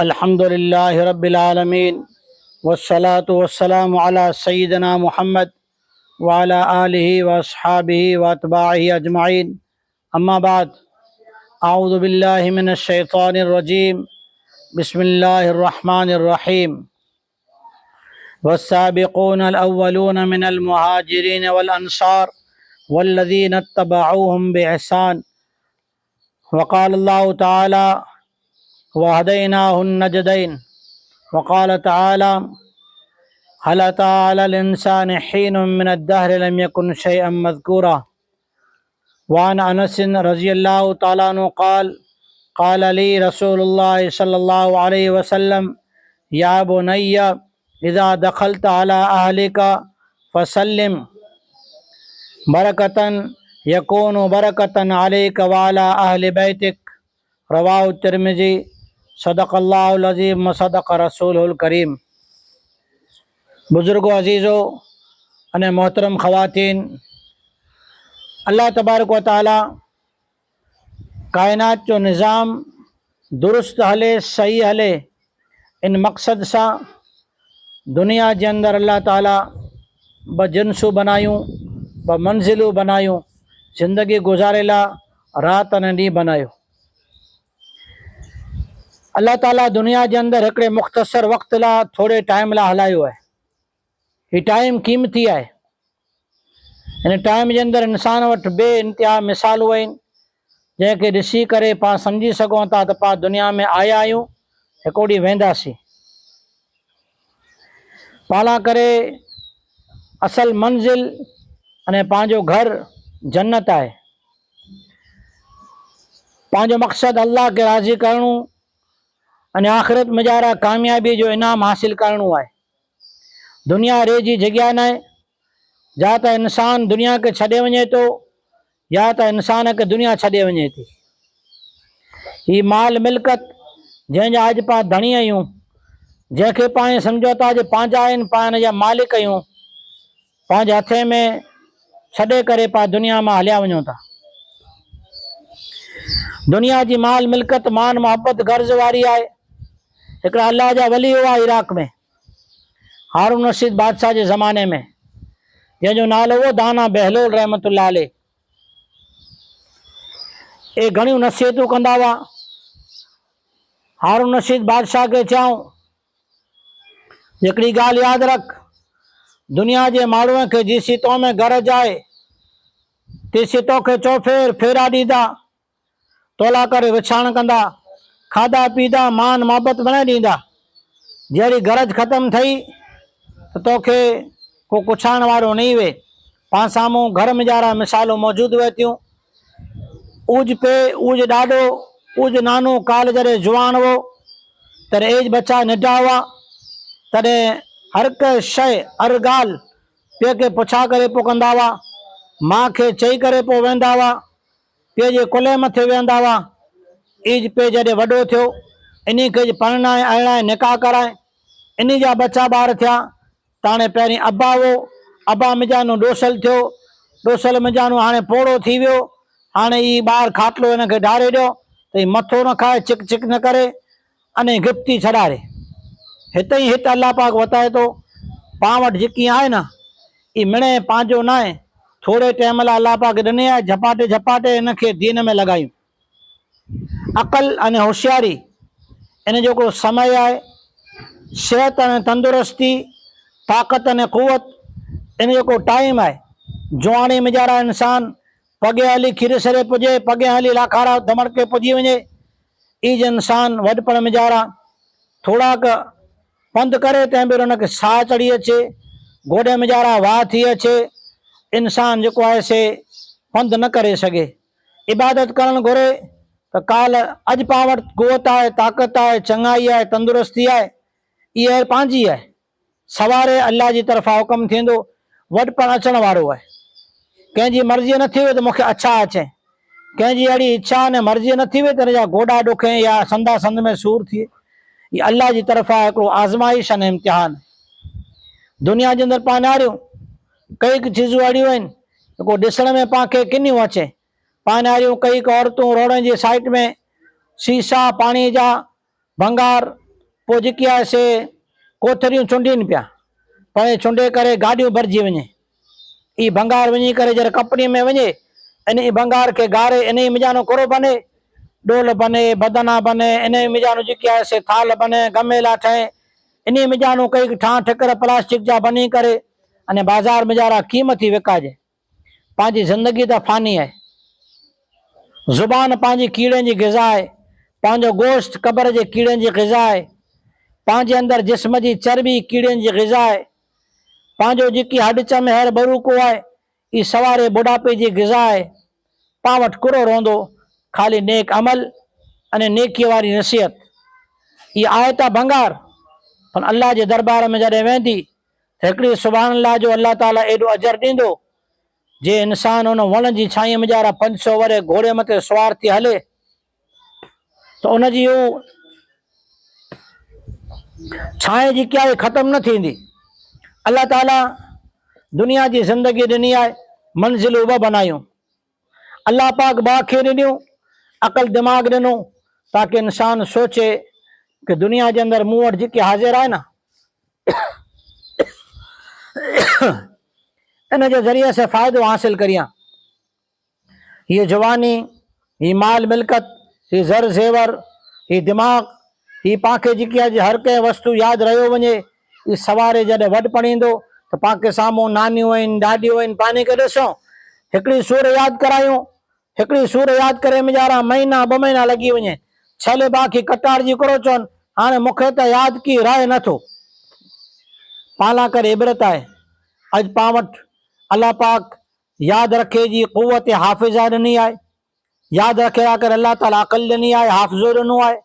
अल्हम्दुलिल्लाह रब्बिल आलमीन वस्सलातु वस्सलामु अला सय्यिदिना मुहम्मद व अला आलिहि व अस्हाबिहि व अतबाइहि अजमाइन। अम्मा बाद, आऊज़ु बिल्लाहि मिनश शैतानिर रजीम। बिस्मिल्लाहिर रहमानिर रहीम। वस्साबिक़ूनल अव्वलून मिनल मुहाजिरीन वल अंसार वल्लज़ीना इत्तबअूहुम बिइहसान। वक़ाल अल्लाहु तआला वहदैनाहुन नजदैन। वक़ाल तआला हल अता अलल इंसानि हीनुम मिनद्दहरि लम यकुन शैअन मज़कूरा। वान अनस रज़ियल्लाहु तआला अन्हु क़ाल क़ाल ली रसूलुल्लाह सल्लल्लाहु अलैहि वसल्लम या बुनय्य इज़ा दख़लत अला अहलिका फ़सल्लिम बरकतन यकूनु बरकतन अलैका व अला अहलि बैतिक। रवाहु तिर्मिज़ी। सदक़ल्लाहुल अज़ीम व सदक़ रसूलुल करीम। बुज़ुर्गो, अज़ीज़ो अने मोहतरम ख़वातीन, अल्लाह तबारक व तआला कायनात जो निज़ाम दुरुस्त हले, सही हले, इन मक़सद सां दुनिया जे अंदरि अल्लाह ताला ब जिन्सूं बनायूं, ब मंज़िलूं बनायूं, ज़िंदगी गुज़ारे लाइ राति अने ॾींहुं बनायो। अल्लाह ताला दुनिया जे अंदरि हिकिड़े मुख़्तसर वक़्त लाइ थोरे टाइम लाइ हलायो आहे। हीउ टाइम क़ीमती आहे। हिन टाइम जे अंदरि इंसान वटि बेइंतिहा मिसालूं आहिनि जंहिंखे ॾिसी करे पाण सम्झी सघूं था त पाण दुनिया में आया आहियूं, हिकु ॾींहुं वेंदासीं। पाला करे असल मंज़िल अने पंहिंजो घर जन्नत आहे। पंहिंजो मक़सदु अल्लाह खे राज़ी करणु अने आख़िरत में ॼारा कामयाबी जो इनाम हासिल करणो आहे। दुनिया रे जी जॻह न आहे। या त इंसान दुनिया खे छॾे वञे थो या त इंसान खे दुनिया छॾे वञे थी। ही माल मिल्कत जंहिंजा अॼु पाण धणी आहियूं, जंहिंखे पाण सम्झो था जे पंहिंजा आहिनि, पाण जा मालिक आहियूं, पंहिंजे हथे में छॾे करे पाण दुनिया मां हलिया वञूं था। दुनिया जी माल मिल्कत मान मोहब्बत गर्ज़ वारी आहे। हिकिड़ा अल्लाह जा वली हुआ इराक़ में, हारून रशीद बादशाह जे ज़माने में, जंहिंजो नालो हो दाना बहलोल रहमतुल्लाह अलैह। ए घणियूं नसीहतूं कंदा हुआ। हारून रशीद बादशाह खे चऊं, हिकिड़ी ॻाल्हि यादि रख, दुनिया जे माण्हूअ खे जेसी तो में गरज आहे तेसी तोखे चौफेर फेरा ॾींदा, तोला करे विछाण कंदा, खाधा पीता मान मोहब्बत बनाए ॾींदा। जहिड़ी गरज ख़तमु थई त तोखे को पुछाइण वारो न ईवे। पाण साम्हूं घर में ॼारा मिसालूं मौजूदु हुए थियूं। ऊज पे ऊज ॾाढो, ऊज नानो काल जॾहिं जुवान हो, तॾहिं एज बच्चा नंढा हुआ, तॾहिं हर हिकु शइ हर ॻाल्हि पीउ खे पुछा करे पोइ कंदा हुआ, माउ खे चई करे पोइ वेंदा हुआ, पीउ जे कुल्हे मथे वेहंदा हुआ। ईज पे जॾहिं वॾो थियो, इन खे परिणाए अरिड़ाए निकाह कराए, इन जा बच्चा ॿार थिया। त हाणे पहिरीं अब्बा हो, अब्बा मिजानो ॾोसल थियो, ॾोसल मिजानो हाणे पोड़ो थी वियो। हाणे ही ॿार खाटलो हिनखे ढारे ॾियो त ही मथो न खाए, चिक चिक न करे, अने गिफ्ती छॾारे। हिते ई हिते अल्लाह पाक वताए थो, पाण वटि जेकी आहे न, ही मिणे पंहिंजो न आहे, थोरे टाइम लाइ अल्लाह पाक ॾिनी आहे, झपाटे झपाटे हिनखे दीन में लॻायूं। अक़ल अने होशियारी इन जो को समय आहे। सिहत अने तंदुरुस्ती, ताक़त अने क़ुवत इन जो को टाइम आहे। जुवानी में ॼारा इंसान पगे हली खीरसरे पुॼे, पगे हली लाखारा दमड़के पुॼी वञे। ईज इंसान वॾपण में ॼारा थोड़ा पंधु करे तंहिं महिल हुनखे साह चढ़ी अचे, गोॾे में ॼारा वाह थी अचे, इंसान जेको आहे से पंधु न करे सघे। इबादत करणु घुरे त काल अॼु पाण वटि क़ुवत आहे, ताक़त आहे, चङाई आहे, तंदुरुस्ती आहे, इहा पंहिंजी आहे। सवारे अल्लाह जी तरफ़ां हुकुम थींदो, वॾपण अचण वारो आहे। कंहिंजी मर्ज़ी न थी वई त मूंखे अच्छा अचे, कंहिंजी अहिड़ी इच्छा ने मर्ज़ी न थी वई त हिनजा गोॾा ॾुखे या संदा संद में सूर थिए। हीअ अल्लाह जी तरफ़ां हिकिड़ो आज़माइश अने इम्तिहान। दुनिया जे अंदरि पाण ॾाढियूं कई चीज़ूं अहिड़ियूं आहिनि को ॾिसण में पाण खे किनियूं अचे। पाण वारियूं कई औरतूं रोडनि जी साइड में शीशा पाणी जा भंगार, पोइ जेकी आहे से कोथरियूं चुंडीनि पिया, पर चुंडे करे गाॾियूं भरिजी वञे। ई भंगार वञी करे जॾहिं कंपनी में वञे, इन ई भंगार खे गारे इन ई मिजानो कोरो बने, डोल बने, बदना बने, इन ई मिजानो जेकी आहे से थाल बने, गमेला ठहे, इन ई मिजानो कई ठां ठिकर प्लास्टिक जा बनी करे अने बाज़ार में जारा क़ीमती विकाजे। पंहिंजी ज़िंदगी त फानी आहे। ज़ुबान पंहिंजी कीड़े जी ग़िज़ा आहे, पंहिंजो गोश्त क़बर जे कीड़े जी ग़िज़ा आहे, पंहिंजे अंदरि जिस्म जी चर्बी कीड़े जी ग़िज़ा आहे, पंहिंजो जेकी हॾ चमहर बरूको आहे ई सवारे बुढ़ापे जी ग़िज़ा आहे। पां वटि कुरो रहंदो ख़ाली नेक अमल अने नेकीअ वारी नसीहत। इहा आहे त भंगार, पर अल्लाह जे दरबार में जॾहिं वेंदी त हिकिड़ी सुभान अल्लाह जो अल्लाह ताला एॾो अजर ॾींदो। जे इंसान उन वण जी छाईअ में जारा 500 वरे घोड़े मथे सवार थी हले त उनजी उहो छाए जेकी आहे ख़तम न थींदी। अल्लाह ताला दुनिया जी ज़िंदगी ॾिनी आहे, मंज़िलूं ॿ बनायूं। अल्लाह पाक ॿ खे ॾिनियूं, अक़ल दिमाग़ ॾिनो ताकि इंसान सोचे कि दुनिया जे अंदरि मूं वटि जेकी हाज़िर आहे न, इन जे ज़रिए से फ़ाइदो हासिल करियां। ये जवानी, ही माल मिल्कत, ही ज़र ज़ेवर, ही दिमाग़, ही पाण खे जेकी आहे हर कंहिं वस्तु यादि रहियो वञे। ही सवारे जॾहिं वॾ पढ़ींदो त पाण खे साम्हूं नानियूं आहिनि, ॾाॾियूं आहिनि, पाण खे ॾिसूं हिकिड़ी सूर यादि करायूं, हिकिड़ी सूर यादि करे मुंहिंजा महीना 2 महीना लॻी वञे, छले बाक़ी कटार जी करो चवनि हाणे मूंखे त यादि की रहे नथो। पाला करे इबरत आहे। अॼु पाण वटि अल्लाह पाक यादि रखे जी क़ुवत हाफ़िज़ा ॾिनी आहे। यादि रखे ला करे अल्लाह ताला अक़ल ॾिनी आहे, हाफ़िज़ो ॾिनो आहे।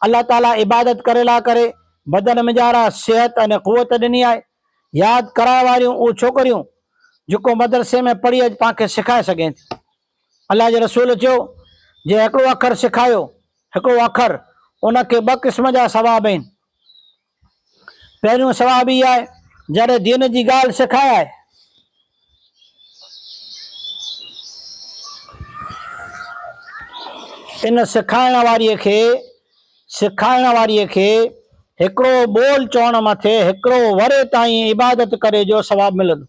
अल्लाह ताला इबादत करे ला करे बदन में जारा सिहत अने क़ुवत ॾिनी आहे। यादि कराए वारियूं उहे छोकिरियूं जेको मदरसे में पढ़ी अॼु पाण खे सिखाए सघे थी। अल्लाह जे रसूल चयो जे हिकिड़ो अखर सिखायो, हिकिड़ो अखर, उनखे 2 क़िस्म जा सवाब आहिनि। पहिरियों सवाब इहा आहे जॾहिं दीन जी ॻाल्हि सिखाए आहे, इन सिखाइण वारीअ खे हिकिड़ो बोल चवण मथे हिकिड़ो वरे ताईं इबादत करे जो सवाब मिलंदो।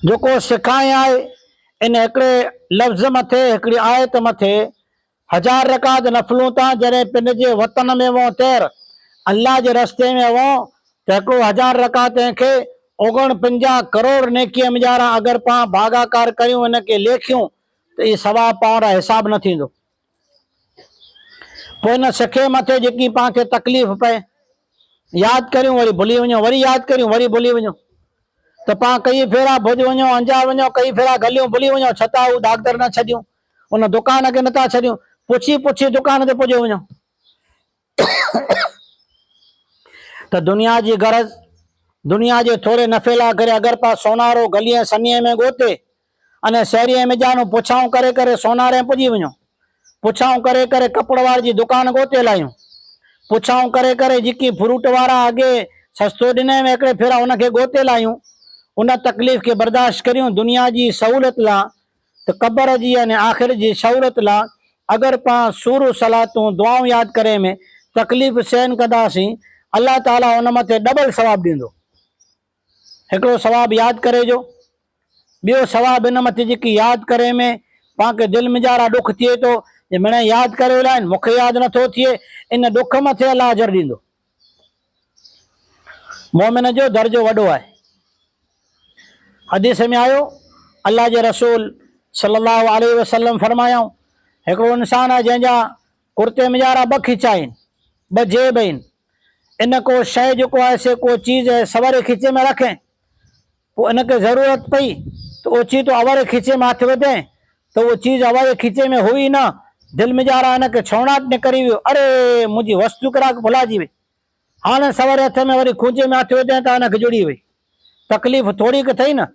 जेको सिखाए आहे इन हिकिड़े लफ़्ज़ मथे, हिकिड़ी आयत मथे 1000 रकात नफ़लूं था। जॾहिं पंहिंजे वतन में वो तैर अल्लाह जे रस्ते में वो त हिकिड़ो 1000 रकातनि खे 49 करोड़ नेकीअ में जारा अगरि पाण भागाकार करियूं, इनखे लेखियूं त इहे सवाब पाण हिसाब न थींदो। पोइ इन सिखे मथे जेकी पाण खे तकलीफ़ पए, यादि करियूं वरी भुली वञूं, वरी यादि करियूं वरी भुली वञूं, त पाण कई फेरा भुज वञो, अंजार वञो, कई फेरा गलियूं भुली वञो, छता हू दागदर न छॾियूं, उन दुकान खे नथा छॾियूं, पुछी दुकान ते पुॼी वञो। त दुनिया जी गरज, दुनिया जे थोरे नफ़े लाइ करे अगरि पाण सोनारो गलीअ सनीअ में ॻोते अने शहरीअ में ॼाणूं पुछाऊं करे करे सोनारे पुॼी वञूं, पुछाऊं करे करे कपिड़ वारे जी दुकान ॻोते लायूं, पुछाऊं करे करे जेकी फ्रूट वारा अॻे सस्तो ॾिने में हिकिड़े फेरा उनखे ॻोते लायूं, उन तकलीफ़ खे बर्दाश्त करियूं दुनिया जी सहूलियत लाइ, त क़बर जी अने आख़िर जी सहूलियत लाइ अगरि पाण सूर सलातूं दुआऊं यादि करे में तकलीफ़ सहन कंदासीं, अल्लाह ताला उन मथे डबल सवाब ॾींदो। हिकिड़ो सवाब यादि करे जो, ॿियो सवाब इन मथे जेकी यादि करे में पाण खे दिलि में जारा ॾुख थिए थो जे मिणे यादि करे विया मूंखे यादि नथो थिए, इन ॾुख मथे अल्लाह अजर ॾींदो। मोमिन जो दर्जो वॾो आहे। हदीस में आयो अल्लाह जे रसूल सल्लल्लाहु अलैहि वसल्लम फरमायूं, हिकिड़ो इंसान आहे जंहिंजा कुर्ते में जारा 2 खीचा आहिनि, 2 जेब आहिनि। इन को शइ जेको आहे से को चीज़ सवारे खीचे में रखे, पोइ इनखे ज़रूरत पई त ओची तो अवारे खीचे में हथ विधे त उहो चीज़ अवारे खीचे में हुई न, दिलि में जारा इनखे छौणाट निकिरी वियो, अरे मुंहिंजी वस्तु करा भुलाइजी वई, हाणे सवारे हथ में वरी खूंजे में हथ विधे त इनखे जुड़ी वई, तकलीफ़ थोड़ी की थई न।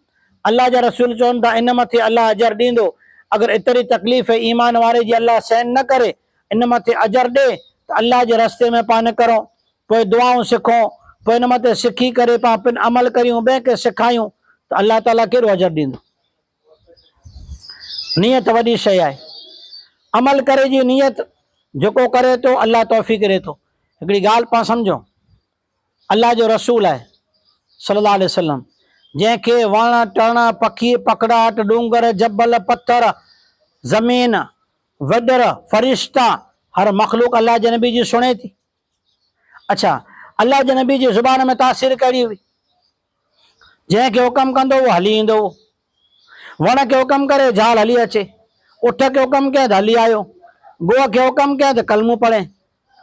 अल्लाह जा रसूल चवनि था इन मथे अल्लाह अजर ॾींदो। अगरि एतिरी तकलीफ़ ईमान वारे जी अल्लाह सहन न करे, इन मथे अजर ॾे त अल्लाह जे रस्ते में पाण निकिरूं, पोइ दुआऊं सिखूं, पोइ इन मथे सिखी करे पाण पिन अमल करियूं, ॿिए खे सेखारियूं त अल्लाह ताला कहिड़ो अजर ॾींदो। नियत वॾी शइ आहे। अमल करे जी नियत जेको करे थो अल्लाह तौफ़ीक़ ॾिए थो। हिकिड़ी ॻाल्हि पाण सम्झो, अल्लाह जो रसूल आहे सल्लल्लाहु अलैहि वसल्लम, जंहिंखे वण टण पखी पकड़ाट डूंगर जबल पत्थर ज़मीन वॾर फ़रिश्ता हर मख़लूक अल्लाह जे नबी जी सुणे थी। अच्छा, अल्लाह जे नबी जी ज़ुबान में तासीर कहिड़ी हुई? जंहिंखे हुकम कंदो उहो हली ईंदो हो। वण खे हुकम करे झाल हली अचे, उठ खे हुकम कयं त हली आयो, गोह खे हुकम कयं त कलमू पढ़े,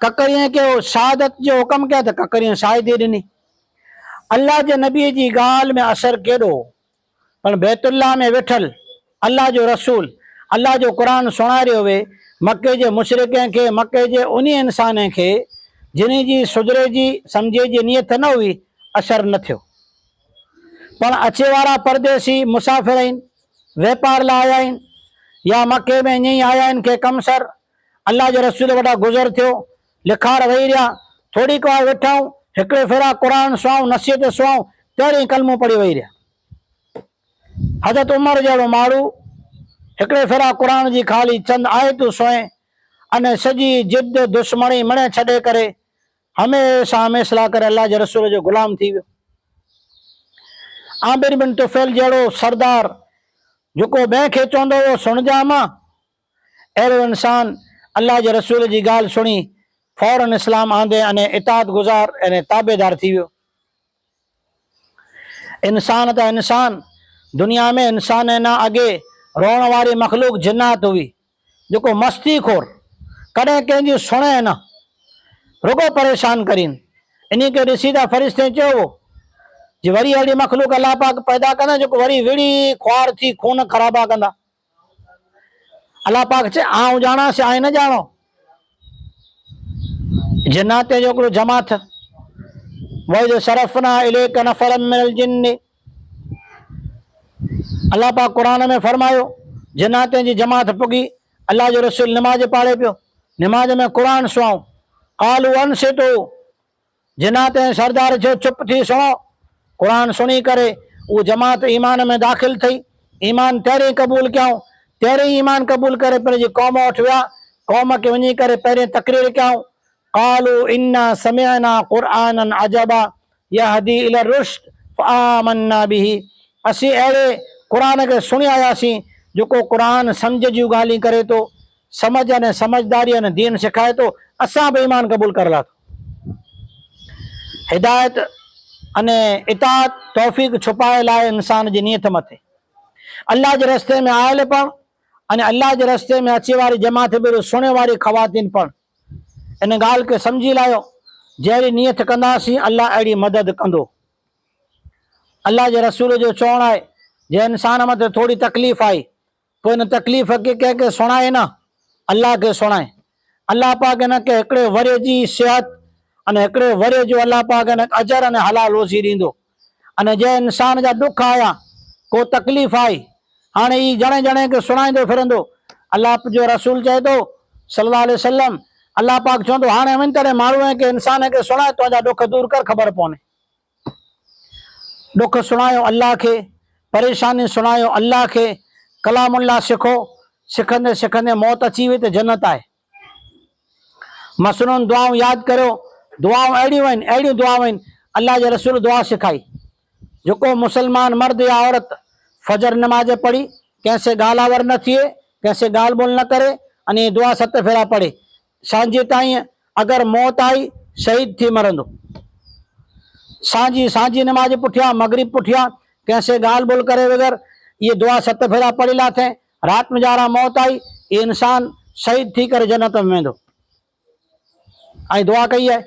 ककरीअ खे शहादत जो हुकम कयं त ककरीअ शाहिदी ॾिनी। अल्लाह जे नबीअ जी ॻाल्हि में असर केॾो, पर बैतुल्लाह में वेठल अल्लाह जो रसूल अल्लाह जो क़ुरान सुणाए रहियो हुए मके जे मुशरिकनि खे, मके जे उन इंसान खे जिन जी सुधरे जी सम्झे जी नियत न हुई, असर न थियो। पर अचे वारा परदेसी मुसाफ़िर आहिनि, वापार लाइ आया आहिनि, या मके में ईअं ई आया आहिनि के कम सर, अल्लाह जो रसूल वॾा गुज़र थियो, लिखार वेही रहिया, थोरी को वेठाऊं, हिकिड़े फेरा क़ुरान सुहाऊं, नसीहत सुहाऊं, तेरे कलमो पढ़ी वेही रहिया। हज़रत उमर जहिड़ो माण्हू हिकिड़े फेरा क़ुरान जी ख़ाली चंद आयतूं सुहे अने सॼी जिद दुश्मनी मणे छॾे करे हमेशह हमेशह करे अल्लाह जे रसूल जो ग़ुलाम थी वियो। आमिर बिन तुफ़ैल जहिड़ो सरदार जेको ॿिए खे चवंदो हुओ सुणिजां मां, अहिड़ो इंसान अल्लाह जे रसूल जी ॻाल्हि सुणी फौरन इस्लाम आंदे अने इताअत गुज़ार अने ताबेदार थी वियो। इंसान त इंसान, दुनिया में इंसान न अॻे रोअण वारी मख़लूक जिन्नात हुई, जेको मस्ती खोर, कॾहिं कंहिंजी सुणे न, रुगो परेशान करीन। इन खे ॾिसी त फ़रिश्ते चयो जी वरी अहिड़ी मख़लूक अल्लाह पाक पैदा कंदा जेको वरी विड़ी ख्वार थी खून ख़राबा कंदा। अल्लाह पाक चए आउं ॼाणा से आए न ॼाणो। जिन्नात जो हिकिड़ो जमात, वइद सरफ़ना इलैक नफ़रम मिनल जिन्न, अल्लाह पाक क़ुरान में फरमायो जिन्नात जी जमात पुगी, अल्लाह जो रसूल नमाज पाड़े पियो, नमाज में क़ुरान सुहाऊं, क़ालू अनसितू, जिन्नात सरदार चयो चुप थी सुणो। क़ुरान सुनी करे वो जमात ईमान में दाख़िल थी, ईमान तेरे कबूल कयूं, तेरे ईमान कबूल करे पंहिंजी कौम वटि विया, कौम खे वञी करे पहिरें तकरीर कयूं, क़ालू इन्ना समिअना क़ुरआनन अजबा यहदी इला रुश्द फआमन्ना बिही, असीं अहिड़े क़ुरान खे सुणी आयासीं जेको क़ुरान सम्झ जूं ॻाल्हियूं करे थो, समझ अने समझदारी अने दीन सिखाए थो, असां बि ईमान क़बूल करे लाथो। हिदायत अने इताअत तौफ़ीक़ छुपाए लाइ इंसान जी नियत मथे, अल्लाह जे रस्ते में आयल पण अने अल्लाह जे रस्ते में अचे वारी जमात बि सुणे वारी ख़वातीन पण, इन ॻाल्हि खे सम्झी लायो, जहिड़ी नियत कंदासीं अल्लाह अहिड़ी मदद कंदो। अल्लाह जे रसूल जो चवणु आहे जे इंसान मथे थोड़ी तकलीफ़ आई पोइ इन तकलीफ़ खे कंहिंखे सुणाए न, अल्लाह खे सुणाए। अल्लाह पाक हिन खे हिकिड़े वरे जी सिहत अने हिकिड़े वरे जो अल्लाह पाक हिन अजर अने हलाल रोज़ी ॾींदो। अने जंहिं इंसान जा दुख आया, को तकलीफ़ आई, हाणे ई जणे जणे खे सुणाईंदो फिरंदो। अल्लाह जो रसूल चए थो सल्लल्लाहु अलैहि वसल्लम, अल्लाह पाक चवंदो हाणे वञी करे माण्हूअ खे इंसान खे सुणाए, तुंहिंजा दुख दूर कर, ख़बर पवने। दुख सुणायो अल्लाह खे, परेशानी सुणायो अल्लाह खे, कलामुल्लाह सिखो, सिखंदे सिखंदे मौत अची वई त जन्नत आहे। मसनून दुआऊं यादि करियो, दुआऊं अहिड़ियूं आहिनि, अहिड़ियूं दुआऊं आहिनि, अल्लाह जे रसूल दुआ सिखाई। जेको मुसलमान मर्द या औरत फजर नमाज पढ़ी, कंहिंसे ॻाल्हावर न थिए, कंहिंसे ॻाल्हि ॿोल न करे, अने दुआ 7 फेरा पढ़े, सांझे ताईं अगरि मौत आई शहीद थी मरंदो। सांझी नमाज पुठियां, मगरिब पुठियां, कंहिंसे ॻाल्हि ॿोल करे बग़ैर ये दुआ 7 फेरा पढ़ी लाथे, रात में जारा मौत आई, ये इंसान शहीद थी करे जन्नत में वेंदो। ऐं दुआ कई आहे,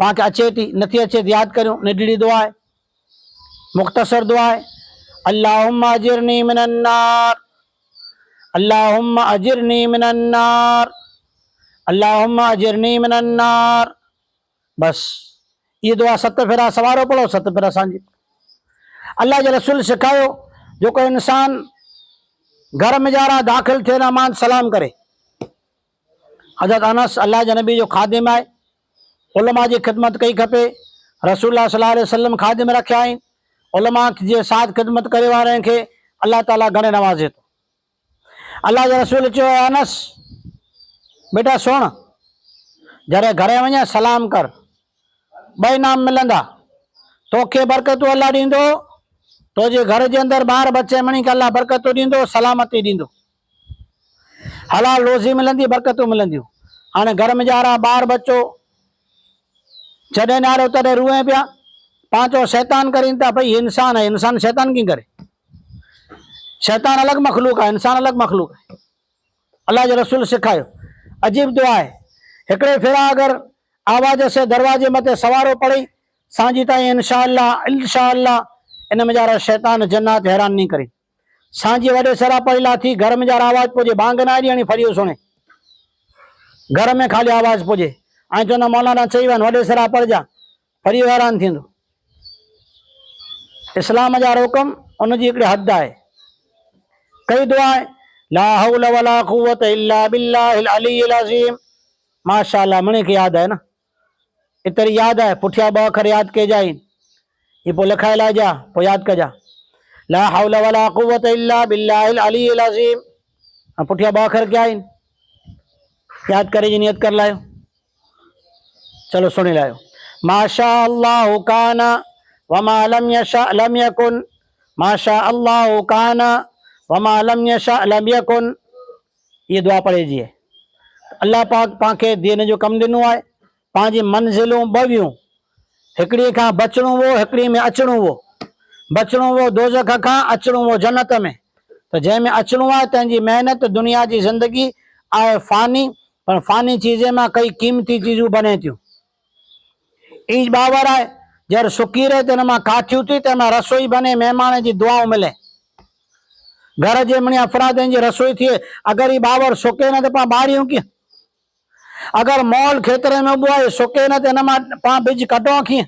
पाण खे अचे थी नथी अचे त यादि करियो, निडड़ी दुआ आहे, मुख़्तसर दुआ आहे, अल्लाहुम्मा अजिरनी मिनन नार, अल्लाहुम्मा अजिरनी मिनन नार, अल्लाहुम्मा अजिरनी मिनन नार। बस ये दुआ 7 फेरा सवारो पढ़ो, 7 फेरा सांझी। अल्लाह जे रसूल सिखायो जेको इंसान घर में जारा दाख़िल थिए न मान सलाम करे। हज़रत अनस अल्लाह जे नबी जो ख़ादिम आहे, उलमा जी ख़िदमत कई खपे, रसूलुल्लाह सल्लल्लाहु अलैहि वसल्लम ख़ादिम रखिया आहिनि। उलमा जे साथ ख़िदमत करे वारनि खे अल्लाह ताला घणे नवाज़े थो। अल्लाह जे रसूल चयो, अनस बेटा सुण, जरे घरे वञे सलाम कर, ॿई इनाम मिलंदा। तोखे बरकतूं अल्लाह ॾींदो, तुंहिंजे घर जे अंदरि ॿार बचे मणी खे अल्लाह बरकतूं ॾींदो, सलामती ॾींदो, हलाल रोज़ी मिलंदी, बरकतूं मिलंदियूं। हाणे घर में ॼारा ॿार बच्चो जॾहिं न्यारो तॾहिं रूए पिया, पांचो शैतान करीन था, भई इंसान है, इंसान शैतान कीअं करे? शैतान अलग मखलूक है, इंसान अलग मखलूक है। अल्लाह जे रसूल सिखायो, अजीब दुआ है। हिकिड़े फेरा अगर आवाज से दरवाजे मथे सवारो पड़ी सांझी ताईं इंशाअल्लाह इंशाअल्लाह, इन में ॼारा शैतान जन्नत हैरान नहीं करी। सांझी वॾे सरा पड़ेला थी, घर में ॼारा आवाज पुजे, बांग ना ॾियणी, फरियो सुणे, घर में खाली आवाज पुजे, ऐं चवंदा मौलाना चई वञ वॾे सरा पढ़जा, फरियो हैरान थींदो। इस्लाम जा हुकम उनजी हिकिड़ी हद आहे। कई दुआ है, ला हौल वला कुव्वत इल्ला बिल्लाहिल अलीयिल अज़ीम। माशाअल्लाह, मणे खे याद है ना, इतरी याद है, पुठिया ॿ अखर याद कजा आहिनि, ये पोइ लिखाए लाइजा, पोइ याद कजा, ला हौल वला कुव्वत इल्ला बिल्लाहिल अलीयिल अज़ीम। पुठिया ॿ अखर क्या आहिनि, याद करे जी नियत कर लायो। चलो सुनी लायो, माशा अल्लाह काना वमा लम यशा लम यकुन, माशा अल्लाह काना वमा लम यशा लम यकुन। ये दुआ पढ़े जी है। अल्लाह पाक पांखे दीन जो कम ॾिनो आहे, पंहिंजी मंज़िलूं ॿ हुयूं, हिकिड़ी खां बचणो हो, हिकिड़ी में अचणो हो। बचणो हो दोज़ख खां, अचणो हो जन्नत में। तो जंहिंमें अचणो आहे तंहिंजी महिनत, दुनिया जी ज़िंदगी आहे फ़ानी, पर फ़ानी चीज़े मां कई क़ीमती चीज़ूं बने थियूं। ईज बावर आहे, जर सुकी रहे त हिन मां काठियूं थी, तंहिंमां रसोई बने, महिमान जी दुआऊं मिले, घर जे मणी अफरादनि जी रसोई थिए। अगर ही बावर सुके न त पाण ॿारियूं कीअं? अगर मॉल खेतरे में उबो आहे, सुके न त हिन मां पाण बिज कढूं कीअं?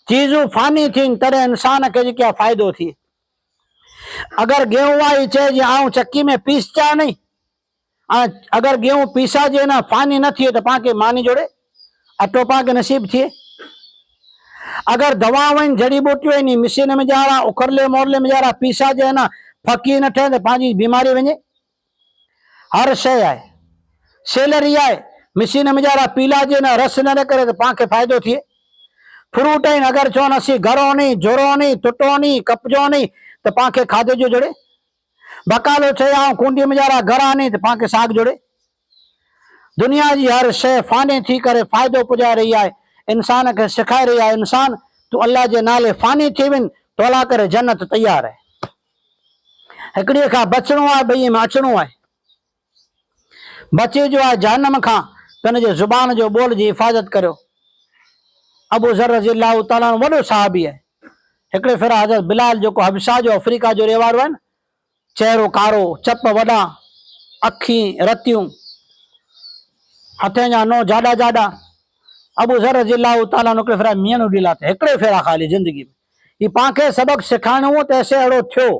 चीज़ूं फानी थियनि तॾहिं इंसान खे जेके फ़ाइदो थिए। अगर गेहूं आहे, चए जी आऊं चक्की में पीसचा नहीं, अगर गेहूं पीसा जे ना फानी न थिए तो पाण खे मानी जोड़े अटो पाण खे नसीब थिए। अगर दवाऊं आहिनि, जड़ी बूटियूं आहिनि, मिशीन में ॼारा उखरले मोरले में ॼारा पीसा जे ना फकी न ठहे, पंहिंजी बीमारी वञे। हर शइ आहे, सेलरी आहे, मशीन में ॼारा पीला जे ना रस न करे, तो पाण खे फ़ाइदो थिए। फ्रूट आहिनि, अगर चवनि असीं घरो नहीं, जोरो नहीं, टुटो नहीं, कपजो नहीं, तो पाण खे खाधे जो जोड़े। बकालो चए आऊं कुंडी में ॼारा घरा नहीं, तो पाण खे साग जोड़े। दुनिया जी हर शइ फानी थी करे फ़ाइदो पुॼाए रही आहे, इंसान खे सिखाए रही आहे, इंसान तूं अल्लाह जे नाले फानी थी वञ, तोला करे जन्नत तैयार आहे। हिकिड़ीअ खां बचणो आहे, ॿई में अचणो आहे। बचे जो आहे जहन्नम खां, त हुन जे ज़ुबान जो ॿोल जी हिफ़ाज़त करियो। अबू ज़र रज़ियल्लाहु ताला अन्हु वॾो सहाबी आहे। हिकिड़े फेरा हज़रत बिलाल जेको हबशा जो अफ्रीका जो रहवारो आहे न, चेहरो कारो, चप वॾा, अखियूं रतियूं, हथनि जा नोह जाॾा जाॾा। अबू ज़र रज़ियल्लाहु ताला अन्हु हिकिड़े फेरा मींहं ॾीला ते, हिकिड़े फेरा ख़ाली ज़िंदगी में। ही पाण खे सबक़ सिखाइणो हो त ऐसे अहिड़ो थियो,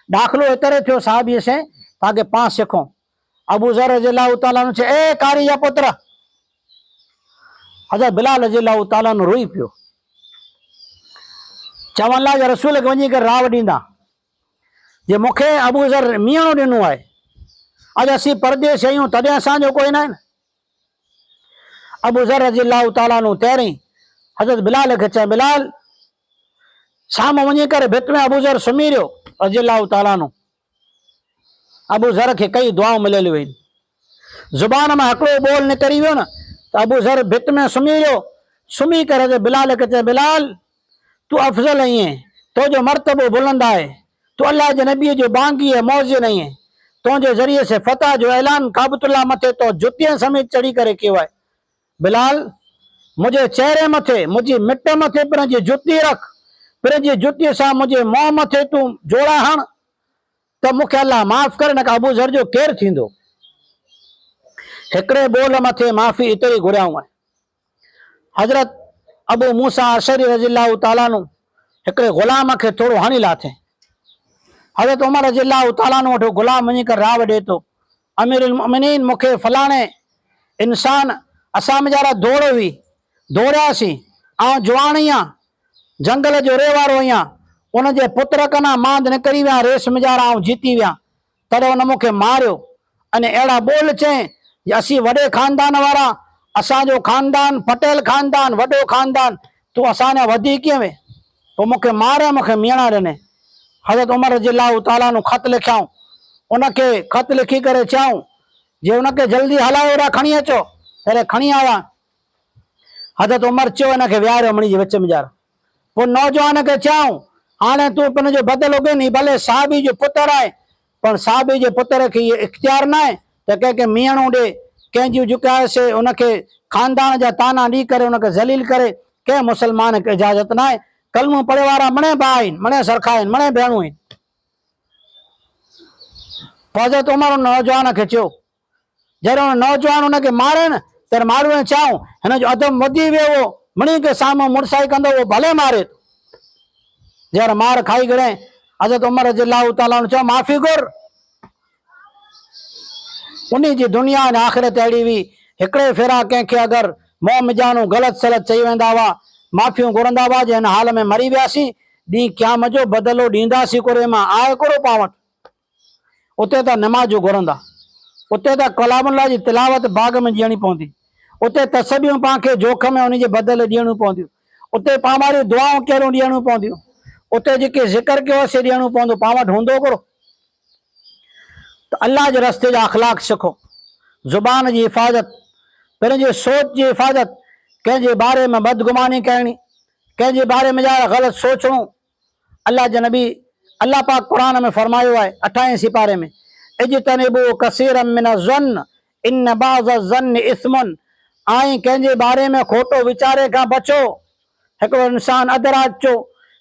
दाख़िलो एतिरे थियो साहिबीअ से, ताकि पाण सिखूं। अबू ज़र रज़ियल्लाहु ताला अन्हु चए, ए कारी जा पुत्र। हज़रत बिलाल रज़ियल्लाहु ताला अन्हु रोई पियो, चवण लाइ रसूल खे वञी करे राव ॾींदा, जे मूंखे अबू ज़र मींहणो ॾिनो आहे, अॼु असीं परदेस आहियूं तॾहिं असांजो कोई न आहे न। अबू ज़र रज़ियल्लाहु ताला अन्हु तेरहीं हज़रत बिलाल खे चए, बिलाल शाम वञी करे भित में अबू ज़र सुम्ही रहियो रज़ियल्लाहु ताला अन्हु। अबू ज़र खे कई दुआऊं मिलियलु आहिनि, ज़ुबान मां हिकिड़ो बोल निकिरी वियो न, त अबू ज़र भित में सुम्ही रहियो। सुम्ही करे बिलाल खे चए, बिलाल तू अफ़ज़ल आहीं, तुंहिंजो मर्तबो बुलंद आहे, तू अल्लाह जे नबीअ जो बांगी है, मौज़िन आहीं, तुंहिंजे ज़रिए से फतह जो ऐलान काबतुल्लाह मथे तो जुतिय समेत चढ़ी करे कयो आहे। बिलाल मुझे चेहरे मथे, मुझी मिट मथे पंहिंजी जुती रख, पंहिंजी जुतीअ सां मुझे मुंहं मथे तू जोड़ा हण, त मूंखे अल्लाह माफ़ करे, न का अबू ज़र जो केरु थींदो। हिकिड़े बोल मथे माफ़ी एतिरी घुरियाऊं आहे। हज़रत अबू मूसा अशरी रज़ियल्लाहु ताला अन्हु हिकिड़े ग़ुलाम खे थोरो हणी लाथे। हज़रत उमर रज़ियल्लाहु ताला अन्हु वटि ग़ुलाम वञी करे राव ॾिए थो, अमीरुल मोमिनीन मूंखे फलाणे इंसान असां में ॼारा दौड़ हुई, दौड़ियासीं, ऐं जवान आहियां, जंगल जो रहवारो आहियां, उनजे पुत्र कना मांद निकिरी विया, रेस में ॼारा ऐं जीती विया, तॾहिं हुन मूंखे मारियो अने अहिड़ा बोल चई असीं वॾे खानदान वारा, असांजो खानदान पटेल खानदान वॾो खानदान, तूं असांजा वधी कीअं वे? पोइ मूंखे मारिया, मूंखे मीणा ॾिने। हज़रत उमर रज़ियल्लाहु ताला अन्हु ख़त लिखियाऊं, उनखे ख़त लिखी करे चऊं जे उनखे जल्दी हलायो, ओड़ा खणी अचो। अहिड़े खणी आया। हज़रत उमर चयो हिनखे विहारियो मणी जे विच में ॼार। पोइ नौजवान खे चऊं हाणे तूं पंहिंजो बदिलो गिनी, भले साहबी जो पुत्र आहे पर साहबी जे पुत्र खे इहो इख़्तियार न आहे त कंहिंखे मीणो ॾे, कंहिंजूं झुकाएसि, उनखे खानदान जा ताना ॾेई करे उनखे ज़लील करे, कंहिं मुसलमान खे इजाज़त न आहे। कलमो पढ़े वारा मणे भाउ आहिनि, मणे सरखा आहिनि, मणे भेणूं आहिनि। हज़रत उमर उन नौजवान खे चयो, जॾहिं उन नौजवान उनखे मारे न त माण्हू चऊं हिन जो अदम वधी वियो हो, मणी खे साम्हूं मुड़साई कंदो उहो भले मारे। जॾहिं मार खाई करे हज़रत उमर रज़ियल्लाहु ताला चयो माफ़ी घुर। उन जी दुनिया ऐं आख़िरत अहिड़ी हुई, हिकिड़े फेरा कंहिंखे अगरि मोह मिजानू ग़लति सलत चई वेंदा हुआ, माफ़ियूं घुरंदा हुआ, जे हिन हाल में मरी वियासीं, ॾींहुं क़यामत जो बदिलो ॾींदासीं कोरे मां आहे कोरो पां वटि। उते त नमाज़ूं घुरंदा, उते त कलामुल्लाह जी तिलावत बाग़ में ॾियणी पवंदी, उते तस्बीहूं पाण खे जोख में उन जे बदिले ॾियणियूं पवंदियूं, उते पाण वारियूं दुआऊं कहिड़ियूं ॾियणियूं पवंदियूं, उते जेके ज़िक्र कयोसीं ॾियणो पवंदो, पाण वटि हूंदो कोरो। त अल्लाह जे रस्ते जा अख़लाक सिखो, ज़ुबान जी हिफ़ाज़त, पंहिंजे सोच जी हिफ़ाज़त, कंहिंजे बारे में बदगुमानी करणी, कंहिंजे बारे में ग़लति सोचणो। अल्लाह जे नबी अल्लाह पाक क़ुरान में फरमायो आहे 28 सिपारे में, इज्तनिबू कसीरम मिन ज़न्न इन बाज़ ज़न्न इस्मुन, आई कंहिंजे बारे में खोटो वीचारे खां बचो। हिकिड़ो इंसान अधु राति जो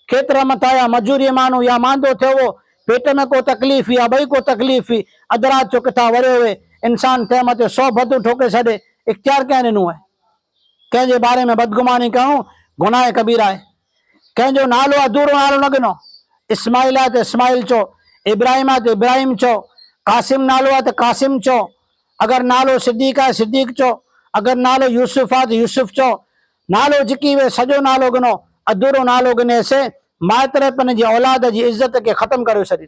खेत्र मथां या मजूरी माण्हू या मांदो थियो हो, पेट में को तकलीफ़ या भई को तकलीफ़ हुई, अधु राति जो किथां वरियो हुए, इंसान थिए मथे 100 भदू ठोके छॾे, इख़्तियार कंहिं ॾिनो आहे? कंहिंजे बारे में बदगुमानी कयूं गुनाह कबीरा आहे। कंहिंजो नालो अधूरो नालो न गिनो, इस्माइल आहे त इस्माइल चओ, इब्राहिम आहे त इब्राहिम चओ, कासिम नालो आहे त कासिम चओ, अगरि नालो सिद्दीक़ आहे सिद्दीक़ चओ, अगरि नालो यूसुफ आहे त यूसुफ चओ, नालो जिकी वे सॼो नालो गिनो, अधूरो नालो गिनेसे, माइत्र पंहिंजी औलाद जी इज़त खे ख़तम करे छॾी।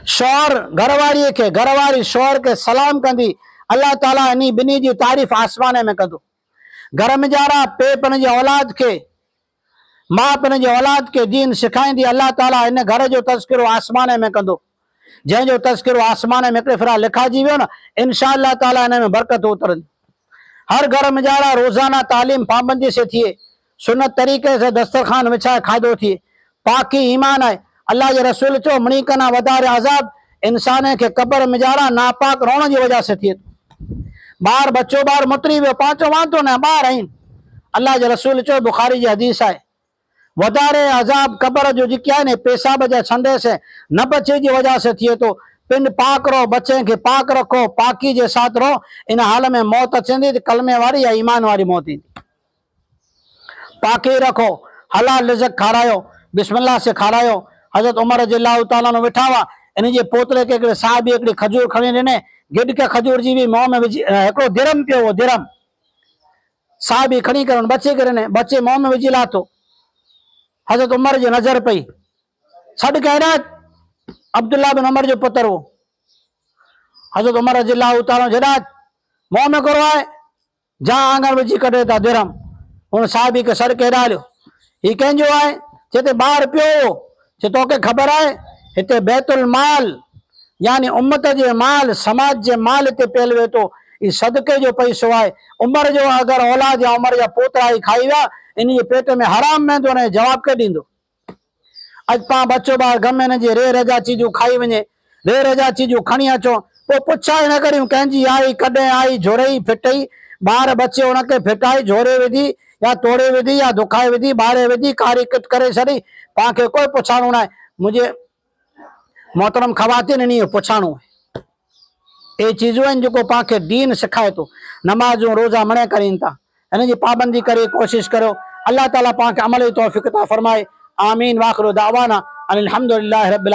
शौहर घरवारीअ खे, घरवारी शौहर खे सलाम कंदी, अल्लाह ताला इन ॿिन्ही जी तारीफ़ आसमान में कंदो। घर में जारा पे पंहिंजे औलाद खे, मां पंहिंजे औलाद खे दीन सेखारींदी, अल्लाह ताला इन घर जो तज़किरो आसमान में कंदो। जंहिंजो तज़किरो आसमान में हिकिड़े फेरा लिखाइजी वियो न, इंशा अल्लाह ताला इन में बरकत उतरंदी। हर घर में जारा रोज़ाना तालीम पाबंदी से थिए, सुन्नत तरीक़े से दस्तरखान विछाए खाधो थिए, पाकी ईमान आहे। अल्लाह जे रसूल चओ मणी कना वधारे अज़ाब इंसान खे कब्र में जारा नापाक रहण जी वजह से थिए। ॿार बच्चो ॿार मुतरी वियो, पांचो वांदो न, ॿार आहिनि। अल्लाह जे रसूल चओ, बुखारी जी हदीस आहे, वधारे अज़ाब कब्र जो जेके आहे न पेशाब जा छंदे से न बचे जी वजह से थिए थो। पिंड पाक रहो, बच्चे खे पाक रखो, पाकी जे साथ रहो, इन हाल में मौत अचंदी त कलमे वारी या ईमान वारी मौत ईंदी। पाकी रखो, हलाल रिज़्क़ खारायो, बिस्मिल्लाह से खारायो। हज़रत उमर रज़ियल्लाहु ताला अन्हु वेठा हुआ, इन जे पोतरे खे हिकिड़े साहिबी हिकिड़ी खजूर खणी ॾिने, गिड के खजूर जी भी मुंह में विझी, हिकिड़ो दिरम पियो हो, दिरम साहिबी खणी करे बचे खे ॾिने, बचे मुंह में विझी लाथो। हज़रत उमर जी नज़र पई, छॾ कैरात, अब्दुल्ला बिन उमर जो पुत्र हो। हज़रत उमर रज़ियल्लाहु ताला जॾात मुंह में करो आहे, जा आंगण विझी कढे था दिरम। उन साहिबी खे सर के डालियो, ही कंहिंजो आहे? चए ॿार पियो हो। चए तोखे ख़बर आहे हिते बैतुल माल यानी उम्मत जे माल, समाज जे माल हिते पियल वेठो, ही सदके जो पैसो आहे। उमर जो अगरि औलाद या उमर जा पोतरा ही खाई विया, इन जे पेट में हराम वेंदो, न जवाब के ॾींदो। अॼु पाण बच्चो ॿार गम हिन जे रे रजा चीजूं खाई वञे, रे रजा चीजूं खणी अचो, पोइ पुछाई न करियूं कंहिंजी आई, कॾहिं आई, झोरई फिटई, ॿार बचे हुनखे फिटाई, झोरे विधी या तोड़े विधी या दुखाए विधी, ॿारे विधी, कारी किट करे छॾी, पाण खे कोई पुछाणो न आहे। मुंहिंजे मोहतरम ख़वातीन इन पुछाणो आहे। ये चीजूं आहिनि जेको पाण खे दीन सिखाए थो। नमाज़ूं रोज़ा मणे करीनि था, हिन जी पाबंदी करे कोशिशि करियो। अल्लाह ताला पाण खे अमल जी तौफ़ीक़ अता फरमाए। आमीन। वाखिर दावाना अनिल हम्दुलिल्लाहि रब्बिल